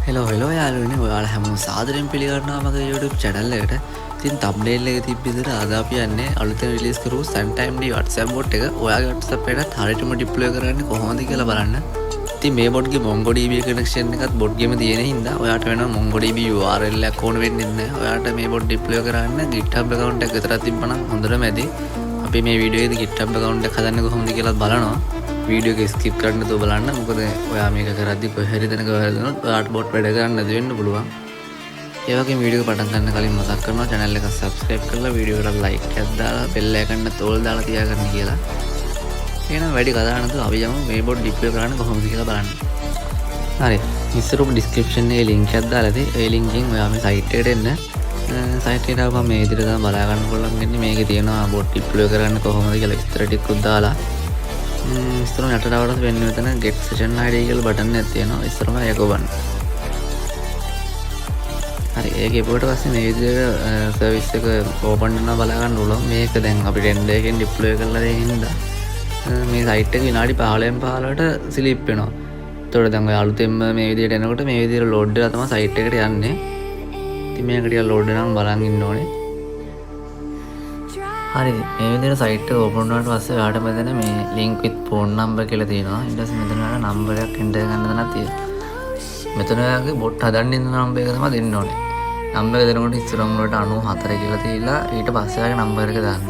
Hello යාළුවනේ ඔයාලා හැමෝම සාදරයෙන් පිළිගන්නවා මගේ YouTube channel එකට. ඉතින් thumbnail එකේ තිබ්බ විදිහට අද අපි යන්නේ අලුතෙන් රිලීස් කරපු SunTime D WhatsApp bot එක ඔයාගේ WhatsApp එකකට හරියටම deploy කරන්නේ කොහොමද කියලා බලන්න. ඉතින් මේ bot ගේ MongoDB connection එකත් bot ගෙම තියෙන හින්දා ඔයාට වෙනවා MongoDB URL එකක් ඕන වෙන්නේ නැහැ. ඔයාට මේ bot deploy කරන්න GitHub account එක විතරක් තිබ්බනම් හොඳටම ඇති. අපි මේ වීඩියෝ එකේදී GitHub account එක හදන්නේ කොහොමද කියලා බලනවා. වීඩියෝ එක ස්කිප් කරන්න නැතුව බලන්න. මොකද ඔයා මේක කරද්දි කොහේ හරි දෙනක වැරදුනොත් ඔයාට බොට් වැඩ කරන්න නැති වෙන්න පුළුවන්. ඒ වගේම වීඩියෝ එක පටන් ගන්න කලින් මතක් කරනවා channel එක subscribe කරලා වීඩියෝ එකට like එකක් දාලා bell icon එක තෝල් දාලා තියාගන්න කියලා. එහෙනම් වැඩි කතා නැතුව අපි යමු මේ බොට් deploy කරන්න කොහොමද කියලා බලන්න. හරි. ඉස්සරහට description එකේ link එකක් දාලා තියෙයි. ඒ link එකෙන් ඔයා මේ site එකට එන්න. site එකට ආවම මේ විදිහට තමයි බලා ගන්න පුළුවන් වෙන්නේ. මේකේ තියෙනවා බොට් deploy කරන්න කොහොමද කියලා විස්තර ටිකක් දාලා ඉස්සරම යටටවට වෙන්න මෙතන get session id කියලා බටන් එකක් තියෙනවා. ඉස්සරම ඒක ඔබන්න. හරි ඒක ඉපුවට පස්සේ මේ විදිහට සර්විස් එක ඕපන් කරනවා බලා ගන්න ඕන. මේක දැන් අපි 10 එකෙන් deploy කරලා දෙන හින්දා මේ site එක විනාඩි 15න් 15ට ස්ලිප් වෙනවා. ඒතකොට දැන් ඔය අලුතෙන්ම මේ විදිහට එනකොට මේ විදිහට load වෙලා තමයි site එකට යන්නේ. ඉතින් මේක ටිකක් load වෙනනම් බලන් ඉන්න ඕනේ. හරි මේ විදිහට site එක open වුණාට පස්සේ ඔයාලට මෙතන මේ link with phone number කියලා තියෙනවා. ඊට පස්සේ මෙතන ඔයාලා number එකක් enter කරන්න තැනක් තියෙනවා. මෙතන ඔයාගේ bot හදන්න ඉන්න number එක තමයි දෙන්න ඕනේ. number එක දෙනකොට ඉස්සරහම වලට 94 කියලා තියලා ඊට පස්සේ ඔයාගේ number එක දාන්න.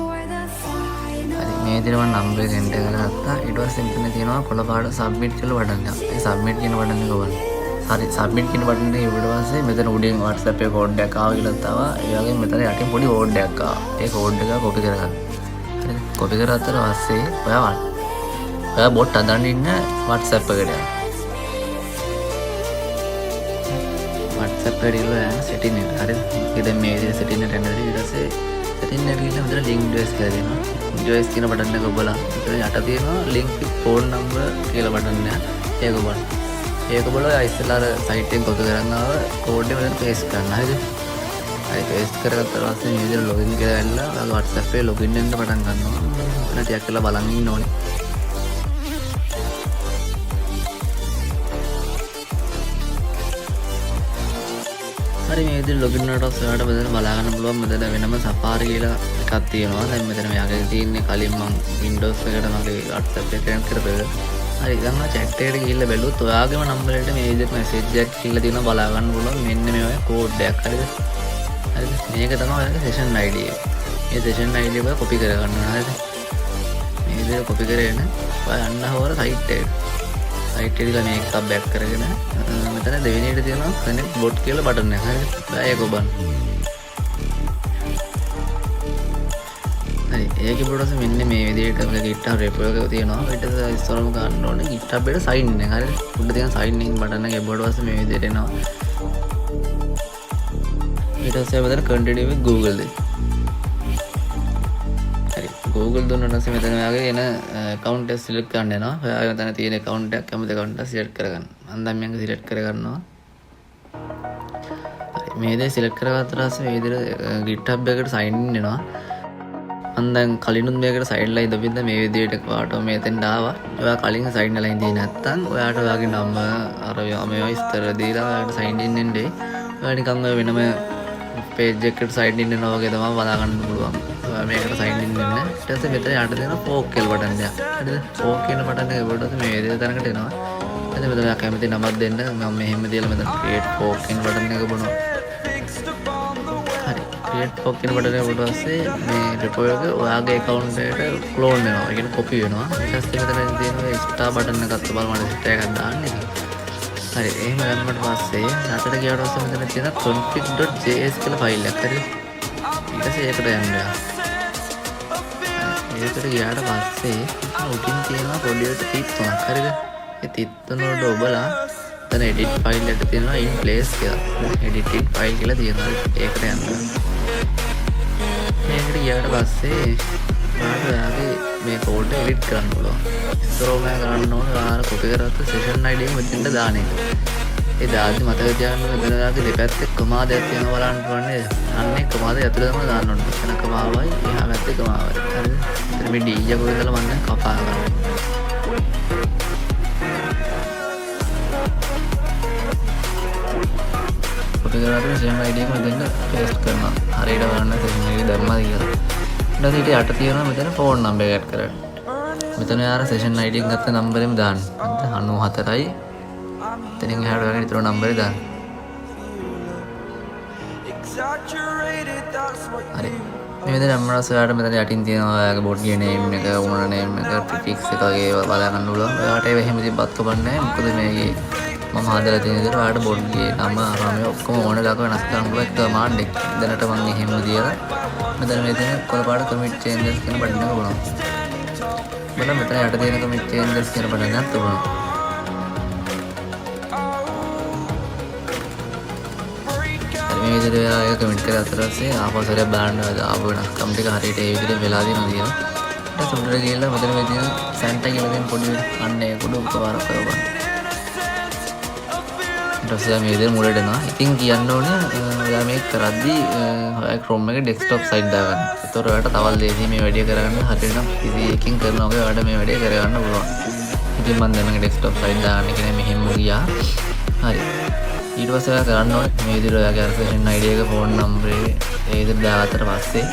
හරි මේ විදිහට මම number එක enter කරගත්තා. ඊට පස්සේ මෙතන තියෙනවා කොළ පාට submit කියලා බටන් එකක්. ඒ submit කියන බටන් එක ඔබන්න. හරි submit කියන බටන් එක ඊට පස්සේ මෙතන උඩින් WhatsApp එකේ code එකක් ආවා කියලා තව ඒ වගේම මෙතන යටින් පොඩි code එකක් ආවා. ඒ code එක copy කරගන්න. හරි copy කරගත්තට පස්සේ ඔයා bot හදන්න ඉන්න WhatsApp එකට යන්න. WhatsApp එකේ ඉල්ල setting එක. හරිද? ඒක දැන් මේ විදිහට setting එකට යනවා. ඊට පස්සේ setting එකට ගිහින් මෙතන link device කියලා දෙනවා. device කියන බටන් එක ඔබලා මෙතන යට තියෙනවා link with phone number කියලා බටන් එක. ඒක ඔබන්න. ඒක බලලා ඉස්සෙල්ලා අර site එකෙන් copy කරන්නාව code එක මෙතන paste කරන්න. හරිද? හරි paste කරගත්තා පස්සේ මේ විදිහට login කියලා ඇවිල්ලා ඔයාලා WhatsApp එකේ login වෙන්න පටන් ගන්නවා. එතන ටිකක් කරලා බලන් ඉන්න ඕනේ. හරි මේ විදිහට login වුණාට පස්සේ ඔයාලට මෙතන බලා ගන්න පුළුවන් මෙතන වෙනම Safari කියලා එකක් තියෙනවා. දැන් මෙතන මෙයාගේ තියෙන්නේ කලින් මම Windows එකට මගේ WhatsApp එක connect කරපේක. හරි දැන් මම chat එකට ගිහිල්ලා බැලුවොත් ඔයාගේම number එකට මේ විදිහට message එකක් කියලා තියෙනවා බලා ගන්න පුළුවන්. මෙන්න මේ ඔය code එකක්. හරිද? හරිද? මේක තමයි ඔයාගේ session ID එක. මේ session ID එක ඔයා copy කරගන්න ඕන. හරිද? මේ විදිහට copy කරගෙන ඔයා යන්න හොර site එකට. site එකට මේක back කරගෙන මෙතන දෙවෙනියට තියෙනවා connect bot කියලා බටන් එක. හරිද? ඔයා ඒක ඔබන්න. හරි ඒක ඉපුවට මෙන්න මේ විදිහට අපේ GitHub repo එක තියෙනවා. ඊට පස්සේ ඉස්සරහම ගන්න ඕනේ GitHub එකට sign in එක. හරිද? උඩ තියෙන sign in බටන් එක ඉපුවට පස්සේ මේ විදිහට එනවා. ඊට පස්සේ මෙතන continue with Google දෙන්න. හරි Google දුන්නාට පස්සේ මෙතන ඔයාගේ එන account එක select කරන්න යනවා. ඔයාගේ මෙතන තියෙන account එකක් කැමති account එක select කරගන්න. මම දැන් මේක select කරගන්නවා. හරි මේ දේ select කරගත්තා පස්සේ මේ විදිහට GitHub එකට sign in වෙනවා. මම දැන් කලිනුත් මේකට side line දබින්න මේ විදිහට ඔයාට මෙතෙන් ආවා. ඔයා කලින් side line දී නැත්තම් ඔයාට ඔයාගේ නම අර මේවා විස්තර දීලා ඔයාට sign in වෙන්නේ. ඔයා නිකන් ඔය වෙනම page එකකට sign in වෙනවා වගේ තමයි බලා ගන්න පුළුවන්. ඔයා මේකට sign in වෙන්න. ඊට පස්සේ මෙතන යට තියෙන fork කියලා බටන් එකක්. හරිද? fork කියන බටන් එක ඉවරට මේ විදිහට තැනකට එනවා. ඊට මෙතන ඔයා කැමති නමක් දෙන්න. මම මෙහෙම දීලා මෙතන create fork කියන බටන් එක බොනවා. හරි create fork කියන බටන් එක වුණාට පස්සේ මේ repo එක ඔයාගේ account එකට clone වෙනවා. ඒ කියන්නේ copy වෙනවා. ඊට පස්සේ මෙතන තියෙන star බටන් එකත් බලන්න star එකක් දාන්න ඉතින්. හරි එහෙම ගන්නකොට පස්සේ රටට ගියාට පස්සේ මෙතන තියෙන config.js කියලා ෆයිල් එකක්. හරිද? ඊට පස්සේ ඒකට යන්න. ඒකට ගියාට පස්සේ උඩින් තියෙනවා පොඩි ටික් තුනක්. හරිද? ඒ ටික් තුන වලට ඔබලා එතන edit file එක තියෙනවා in place කියලා. editing file කියලා තියෙනවා. ඒකට යන්න. මේකට ගියාට පස්සේ ඔයාගේ මේ code එක edit කරන්න පුළුවන්. ඉස්සරෝම කරන්න ඕනේ ඔයාලා copy කරගත්ත session ID එක මෙතෙන්ට දාන එක. ඒ දාද්දි මතක තියාගන්න මෙතන ඔයාගේ දෙපැත්තේ කමාදයක් තියෙනවා බලන්න ඕනේ. අන්නේ කමාදය ඇතුළේ තමයි දාන්න ඕනේ. එතන කමාවයි එහා පැත්තේ කමාවයි. හරිද? එතන මේ D එක කොහෙදලා මම කපා ගන්නවා. කරාට session ID එක මෙතන paste කරනවා. හරියට බලන්න session ID දැම්මද කියලා. ඊට පස්සේ යට තියෙනවා මෙතන phone number එක add කරන්න. මෙතන යාර session ID එක ගත්ත number එකම දාන්න. 94යි. එතනින් එහාට ඔයාගේ ඊතර number එක දාන්න. හරි. මේ විදිහට අම්මලාස් ඔයාලට මෙතන යටින් තියෙනවා ඔයාගේ bot ගේ name එක, owner name එක, prefix එක වගේ බලා ගන්න පුළුවන්. ඔයාලට ඒක එහෙම තිබ්බත් කමක් නැහැ. මොකද මේකේ මම හදලා තියෙන විදිහට ඔයාලට bot ගේ නම ආරාමය ඔක්කොම ඕන දාක වෙනස් කරන්න පුළුවන් එක command එක. දැනට මම එහෙම දියලා මෙතන මේ තියෙන කොළපාට commit changes කියන බටන් එක බලමු. බලන්න මෙතන යට තියෙන commit changes කියන බටන් එකත් බලමු. මේ විදිහට වෙලා ඒක කමෙන්ට් කරලා අතරස්සේ ආපහු සරයක් බලන්න ආපහු වෙනස්කම් ටික හරියට ඒ විදිහට වෙලා තියෙනවා කියලා. ඊට පස්සේ උඩට ගිහලා මෙතන මේ තියෙන සැන්ටා කියලා තියෙන පොඩි අන්න ඒක උඩ උපකාරක කරගන්න. ඊට පස්සේ මේ විදිහට මුලට එනවා. ඉතින් කියන්න ඕනේ ඔයා මේක කරද්දී ඔයා Chrome එකේ desktop site දාගන්න. ඒතකොට ඔයාලට තවල් දෙදී මේ වැඩේ කරගන්න හරියට PC එකකින් කරනවා වගේ ඔයාලට මේ වැඩේ කරගන්න පුළුවන්. ඉතින් මම දැන් මේක desktop site දාගන්න කියන්නේ මෙහෙම ගියා. හරි. ඊට පස්සේ ඔයා කරන්න ඕනේ මේ විදිහට ඔයාගේ session ID එක phone number එක ඒ විදිහට දාගත්තට පස්සේ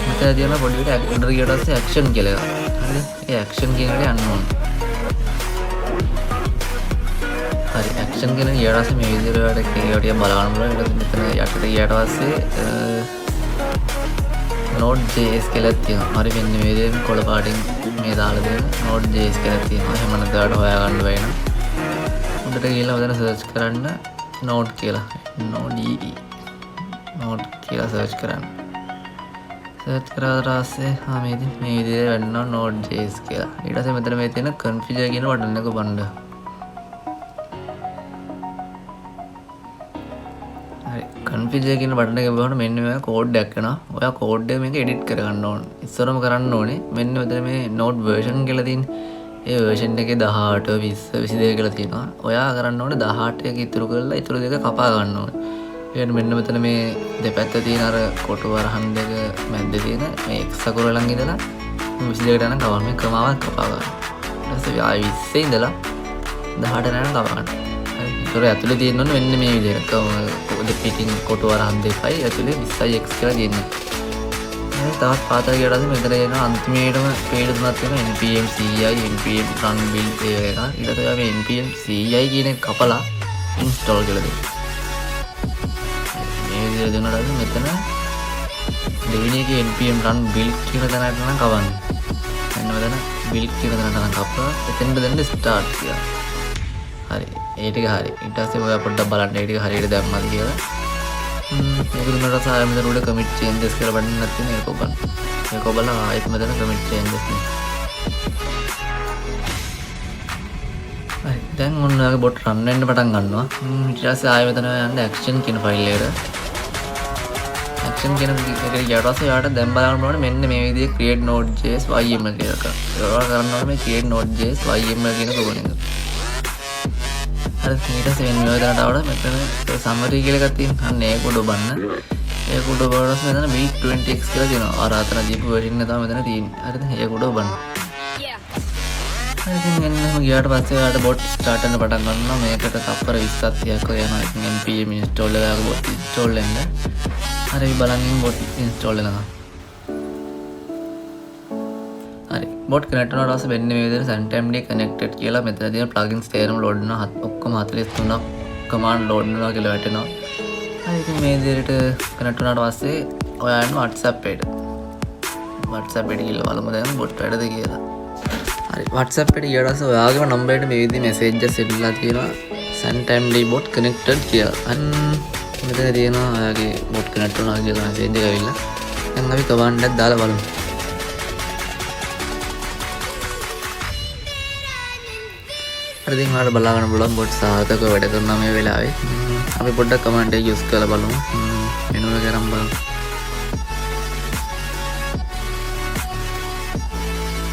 මෙතන තියෙන පොඩි විදිහට order ගියට පස්සේ action කියලා එකක්. හරිද? ඒ action කියන එකට යන්න ඕනේ. හරි action කියන ගියට පස්සේ මේ විදිහට ඔයාලට කේවට බලන්න පුළුවන්. ඊට මෙතන යටට ගියට පස්සේ node.js කියලා තියෙනවා. හරි මෙන්න මේ විදිහට කොළ පාටින් මේ දාලා දෙන node.js කියලා තියෙනවා. එහෙම නැත්නම් ඔයාලට හොයාගන්න වෙනවා. උඩට ගිහලා ඔතන සර්ච් කරන්න node කියලා node කියලා සර්ච් කරන්න. සර්ච් කරාට පස්සේ මේ විදිහට වෙන්නවා node.js කියලා. ඊට පස්සේ මෙතන මේ තියෙන configure කියන බටන් එක බන්න. හරි configure කියන බටන් එක බවන මෙන්න මේ කෝඩ් එකක් එනවා. ඔයා කෝඩ් එක මේක edit කරගන්න ඕනේ. ඉස්සරම කරන්න ඕනේ මෙන්න මෙතන මේ node version කියලා තියෙන්නේ. ඒ version එකේ 18 20 22 කියලා තියෙනවා. ඔයා කරන්න ඕනේ 18 එක ඉතුරු කරලා ඉතුරු දෙක කපා ගන්න ඕනේ. ඊට මෙන්න මෙතන මේ දෙපැත්ත තියෙන අර කොටු වරහන් දෙක මැද්දේ තියෙන මේ x අකුර ළඟ ඉඳලා 22ට යන කවම මේ ක්‍රමාවත් කපා ගන්න. ඊට පස්සේ ආයි 20 ඉඳලා 18ට යන කපා ගන්න. හරි. ඒතර ඇතුලේ තියෙන්න ඕනේ මෙන්න මේ විදිහට. දෙපිටින් කොටු වරහන් දෙකයි ඇතුලේ 20යි x කියලා තියෙනවා. තවත් පාතල ගියට පස්සේ මෙතන එන අන්තිමේටම පේජ් තුනක් තියෙනවා npm ci npm run build එක. ඊට පස්සේ මේ npm ci කියන එක කපලා install කරලා දෙන්න. මේ විදිහට දෙනකොට මෙතන දෙවෙනි එකේ npm run build කියන තැනට නම් කවන්න. මෙන්න මෙතන build කියන තැනට නම් කපලා එතෙන්ට දෙන්න start කියලා. හරි. ඒ ටික හරි. ඊට පස්සේ ඔයා පොඩ්ඩක් බලන්න ඒ ටික හරියට දැම්මද කියලා. මේක දුන්නට පස්සේ මෙතන උඩ commit changes කියලා බටන් එකක් තියෙනවා. ඒක ඔබන්න. ඒක ඔබලා ආයෙත් මෙතන commit changes නේ. හරි. දැන් ඔන්න ඔයාගේ bot run වෙන්න පටන් ගන්නවා. ඊට පස්සේ ආයෙ මෙතන යන්න action කියන file එකට. action කියන එකට ගියාට පස්සේ ඔයාලට දැන් බලන්න ඕනේ මෙන්න මේ විදිහේ create node.js yml කියලා එකක්. ඔයාලා කරන්න ඕනේ මේ create node.js yml කියන කෝඩ් එක. හරි ඊට පස්සේ වෙන විදිහට ආවම මෙතන summary කියලා එකක් තියෙනවා. අන්න ඒක උඩ බලන්න. ඒක උඩ බලනකොට මෙතන build 20x කියලා තියෙනවා. අර අතන දීපු version එක තමයි මෙතන තියෙන්නේ. හරිද? ඒක උඩ බලන්න. ඉතින් මෙන්නම ගියාට පස්සේ ඔයාලට bot start වෙන්න පටන් ගන්නවා. මේකට තප්පර 20ක් 30ක් යනවා. ඉතින් npm install එකක bot install වෙන්න. හරි බලන්න bot install වෙනවා. හරි bot connect වුණාට පස්සේ වෙන්නේ මේ විදිහට suntimd connected කියලා මෙතන තියෙන plugins තේරම load වෙනවා. ඔක්කොම 43ක් command load වෙනවා කියලා වැටෙනවා. හරි ඉතින් මේ විදිහට connect වුණාට පස්සේ ඔයා යන්න WhatsApp එකට. WhatsApp එකට ගිහලා බලමු දැන් bot වැඩද කියලා. හරි WhatsApp එකට ගියාට පස්සේ ඔයාගේම number එකට මේ විදිහේ messages එන්නලා තියෙනවා suntimd bot connected කියලා. අන්න මෙතන තියෙනවා ඔයාගේ bot connect වුණා කියලා message එක ඇවිල්ලා. දැන් අපි command එකක් දාලා බලමු. හරි ඉතින් ඔයාලට බලා ගන්න පුළුවන් bot සාර්ථකව වැඩ කරනවා මේ වෙලාවේ. අපි පොඩ්ඩක් command එක use කරලා බලමු. menu එක කරන් බලමු.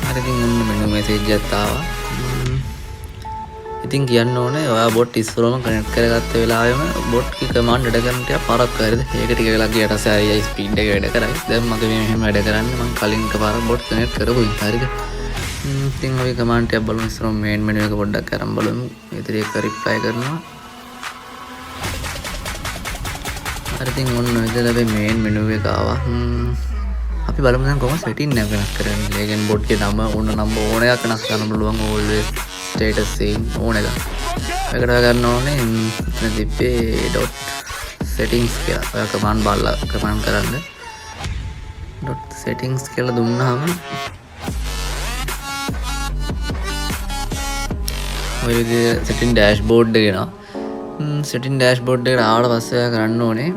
හරි ඉතින් ඔන්න menu message එකක් ආවා. ඉතින් කියන්න ඕනේ ඔයා bot ඉස්සරම connect කරගත්ත වෙලාවෙම bot කී command වැඩ කරන ටික පාරක් හරිද? ඒක ටික වෙලා ගියට පස්සේ ආයි speed එක වැඩ කරයි. දැන් මගේ මේ මෙහෙම වැඩ කරන්නේ මම කලින් එකපාරක් bot connect කරපුයි. හරිද? ඉතින් අපි command එකක් බලමු. ඉස්සරම main menu එක පොඩ්ඩක් අරන් බලමු. ඉතින් ඒක reply කරනවා. හරි ඉතින් ඔන්න විදිහට අපි මේන් මෙනු එක ආවා. අපි බලමු දැන් කොහොමද සෙටින් එක වෙනස් කරන්නේ. ලේගන් බෝඩ් එකේ නම ඕන එකක් වෙනස් කරන්න පුළුවන්. always status scene ඕන එක. ඒකට ගන්න ඕනේ මෙතන තිබ්බේ dot settings කියලා. ඔයා command බලලා command කරන්න. dot settings කියලා දුන්නාම ඔය විදිහට setting dashboard එක එනවා. setting dashboard එකට ආවට පස්සේ ඔයා කරන්න ඕනේ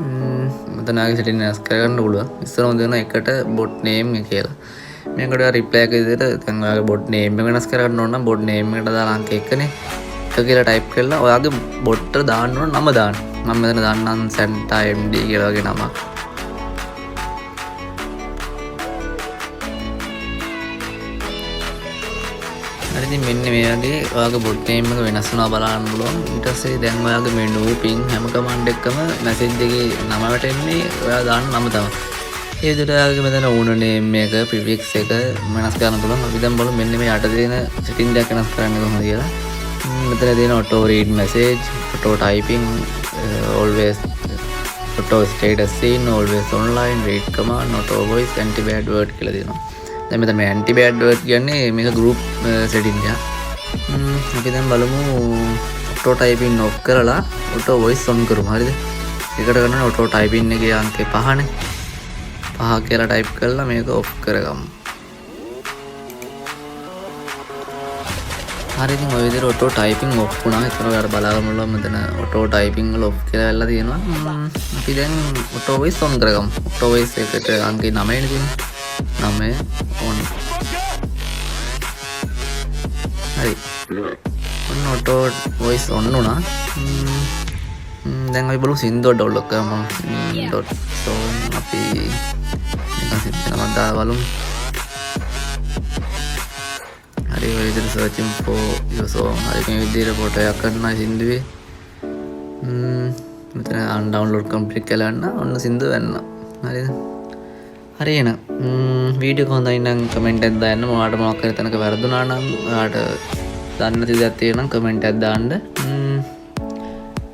මෙතන ආගේ setting වෙනස් කරගන්න පුළුවන්. ඉස්සරම දෙන එකට bot name එක කියලා. මේකට ඔයා reply එක විදිහට දැන් ඔයාගේ bot name එක වෙනස් කරගන්න ඕන නම් bot name එකට දාලා අංක 1 නේ. 1 කියලා type කරලා ඔයාගේ bot එකට දාන්න ඕන නම දාන්න. මම මෙතන දාන්නම් Santa MD කියලා වගේ නමක්. ඉතින් මෙන්න මේ වගේ ඔයාගේ bot name එක වෙනස් වෙනවා බලන්න පුළුවන්. ඊට පස්සේ දැන් ඔයාගේ menu ping හැම command එකකම message එකේ නම වැටෙන්නේ ඔයා දාන නම තමයි. ඒ විදිහට ඔයාගේ මෙතන owner name එක prefix එක වෙනස් කරන්න පුළුවන්. අපි දැන් බලමු මෙන්න මේ යට තියෙන setting දෙක වෙනස් කරන්න කොහොමද කියලා. මෙතන තියෙන auto read message, auto typing, always auto status scene, always online, read command, auto voice, anti bad word කියලා තියෙනවා. දැන් මෙතන මේ anti bad word කියන්නේ මේක group setting එක. අපි දැන් බලමු auto typing off කරලා auto voice on කරමු. හරිද? ඒකට කරන්න auto typing එකේ අංකය 5නේ. 5 කියලා type කරලා මේක off කරගමු. හරි ඉතින් ඔය විදිහට auto typing off වුණා. ඒතර ඔයාලට බලාගන්න පුළුවන් මෙතන auto typing වල off කියලා වෙලා තියෙනවා. අපි දැන් auto voice on කරගමු. auto voice එකට අංකය 9නේ තියෙන්නේ. 9 on. හරි. ඔන්න auto voice on වුණා. දැන් අපි බලමු සින්දුව ඩවුන්ලෝඩ් කරමු. .song අපි නිකන් සින්දුව නම දාලා බලමු. හරි ඔය විදිහට searching for your song. හරි මේ විදිහට ෆොටෝ එකක් ගන්නවා සින්දුවේ. මෙතන undownload complete කියලා යන්න ඔන්න සින්දුව වෙන්න. හරිද? හරි එහෙනම් වීඩියෝ එක හොඳයි නම් කමෙන්ට් එකක් දාන්න. මොනවාට මොකක් හරි තැනක වැරදුනා නම් ඔයාලට දන්න දෙයක් තියෙනවා නම් කමෙන්ට් එකක් දාන්න.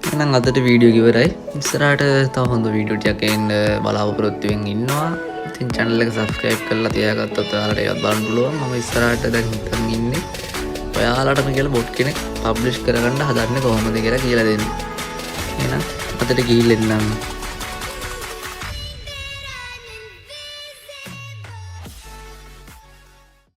එහෙනම් අදට වීඩියෝ ඉවරයි. ඉස්සරහට තව හොඳ වීඩියෝ ටිකක් එන්න බලාපොරොත්තු වෙමින් ඉන්නවා. ඉතින් channel එක subscribe කරලා තියාගත්තොත් ඔයාලට ඒවත් බලන්න පුළුවන්. මම ඉස්සරහට දැන් හිතන් ඉන්නේ ඔයාලටම කියලා බොට් කෙනෙක් publish කරගන්න හදන්නේ කොහොමද කියලා දෙන්න. එහෙනම් අදට ගිහින් එන්නම්.